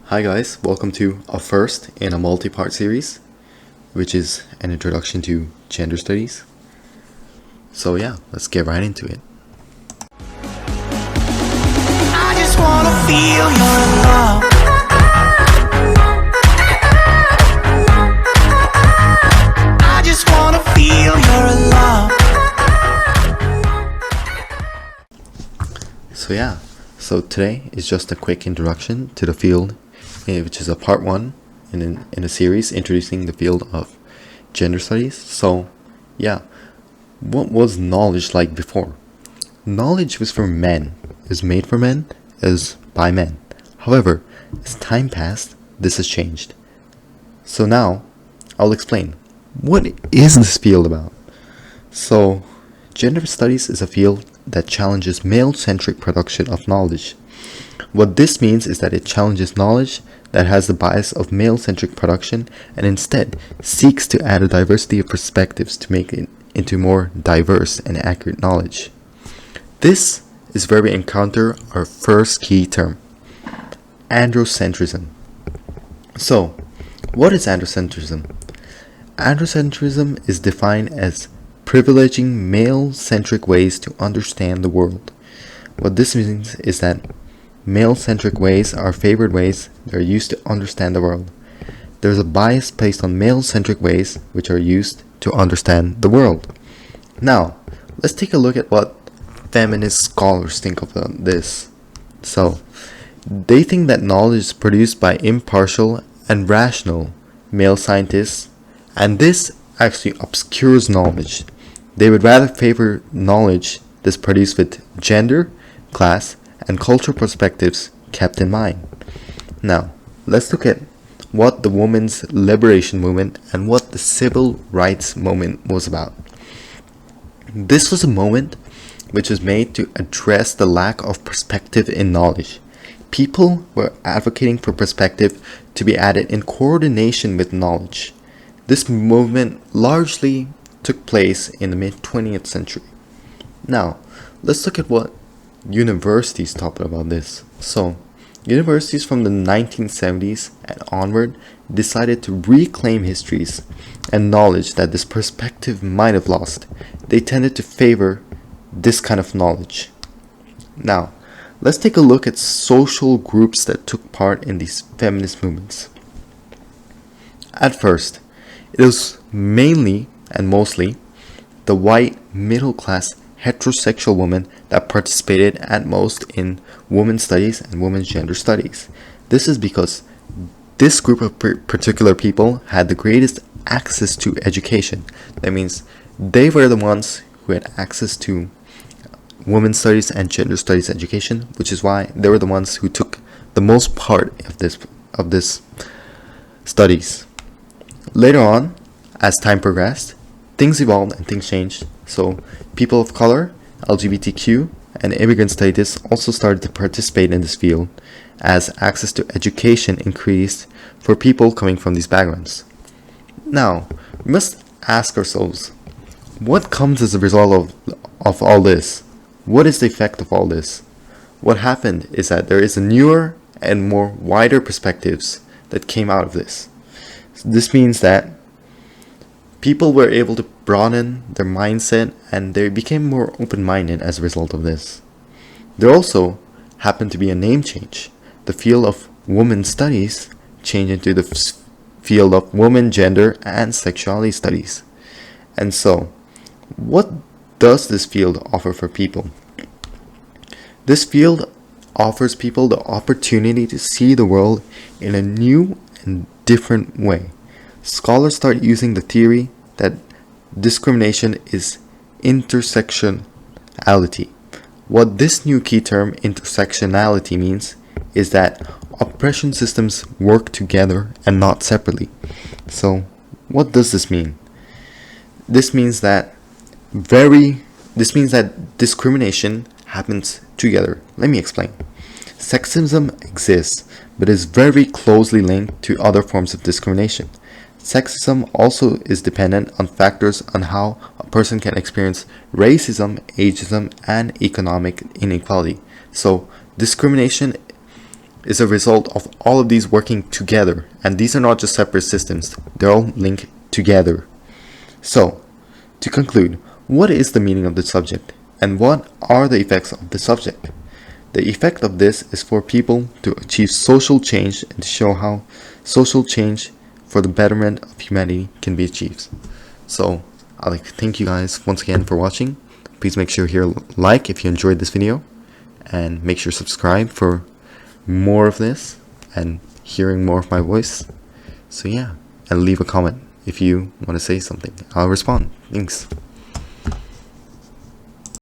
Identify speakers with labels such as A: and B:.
A: Hi guys, welcome to a first in a multi-part series, which is an introduction to gender studies. So yeah, let's get right into it.
B: I just wanna feel your love. I just wanna feel your love.
A: So today is just a quick introduction to the field, which is a part 1 in a series introducing the field of gender studies. So yeah, what was knowledge like before? Knowledge was for men, it was made for men, it was by men. However, as time passed, this has changed. So now, I'll explain. What is this field about? So, gender studies is a field that challenges male-centric production of knowledge. What this means is that it challenges knowledge that has the bias of male-centric production and instead seeks to add a diversity of perspectives to make it into more diverse and accurate knowledge. This is where we encounter our first key term, androcentrism. So, what is androcentrism? Androcentrism is defined as privileging male-centric ways to understand the world. What this means is that male-centric ways are favored ways that are used to understand the world. There is a bias placed on male-centric ways which are used to understand the world. Now, let's take a look at what feminist scholars think of this. So, they think that knowledge is produced by impartial and rational male scientists, and this actually obscures knowledge. They would rather favor knowledge that's produced with gender, class, and cultural perspectives kept in mind. Now, let's look at what the women's liberation movement and what the civil rights movement was about. This was a moment which was made to address the lack of perspective in knowledge. People were advocating for perspective to be added in coordination with knowledge. This movement largely took place in the mid-20th century. Now, let's look at what universities talked about this. So, universities from the 1970s and onward decided to reclaim histories and knowledge that this perspective might have lost. They tended to favor this kind of knowledge. Now, let's take a look at social groups that took part in these feminist movements. At first, it was mainly and mostly the white middle-class heterosexual women that participated at most in women's studies and women's gender studies. This is because this group of particular people had the greatest access to education. That means they were the ones who had access to women's studies and gender studies education, which is why they were the ones who took the most part of this studies. Later on, as time progressed, things evolved and things changed. So people of color, LGBTQ, and immigrant status also started to participate in this field as access to education increased for people coming from these backgrounds. Now, we must ask ourselves, what comes as a result of all this? What is the effect of all this? What happened is that there is a newer and more wider perspectives that came out of this. This means that people were able to broaden their mindset and they became more open-minded as a result of this. There also happened to be a name change. The field of women's studies changed into the field of women, gender, and sexuality studies. And so, what does this field offer for people? This field offers people the opportunity to see the world in a new and different way. Scholars start using the theory that discrimination is intersectionality. What this new key term, intersectionality, means is that oppression systems work together and not separately. So, what does this mean? This means that discrimination happens together. Let me explain. Sexism exists, but is very closely linked to other forms of discrimination. Sexism also is dependent on factors on how a person can experience racism, ageism, and economic inequality. So discrimination is a result of all of these working together, and these are not just separate systems, they're all linked together. So, to conclude, what is the meaning of the subject, and what are the effects of the subject? The effect of this is for people to achieve social change and to show how social change for the betterment of humanity can be achieved. So, I'd like to thank you guys once again for watching. Please make sure to hit like if you enjoyed this video, and make sure to subscribe for more of this and hearing more of my voice. So yeah, and leave a comment if you want to say something. I'll respond. Thanks.